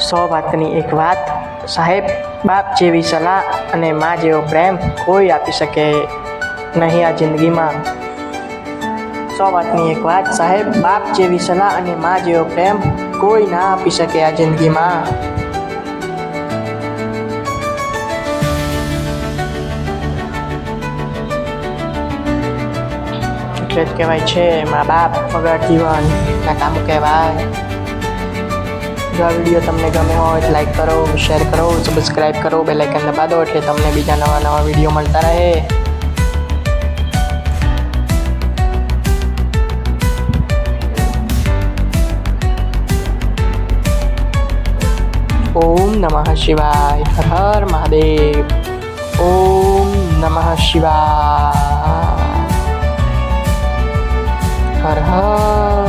100 વાતની એક વાત સાહેબ, બાપ જેવી સલાહ અને મા જેવો પ્રેમ કોઈ આપી શકે નહીં આ જિંદગીમાં. 100 વાતની એક વાત સાહેબ, બાપ જેવી સલાહ અને મા જેવો પ્રેમ કોઈ ના આપી શકે આ જિંદગીમાં. એટલે જ કહેવાય છે મા બાપ વગર જીવન નકામું કહેવાય. જો આ વિડીયો તમને ગમે હોય તો લાઈક કરો, શેર કરો, સબસ્ક્રાઈબ કરો, બેલ આઇકન દબા દો એટલે તમને બીજા નવા વિડીયો મળતા રહે. ઓમ નમઃ શિવાય. હર હર મહાદેવ. ઓમ નમઃ શિવાય. હર હર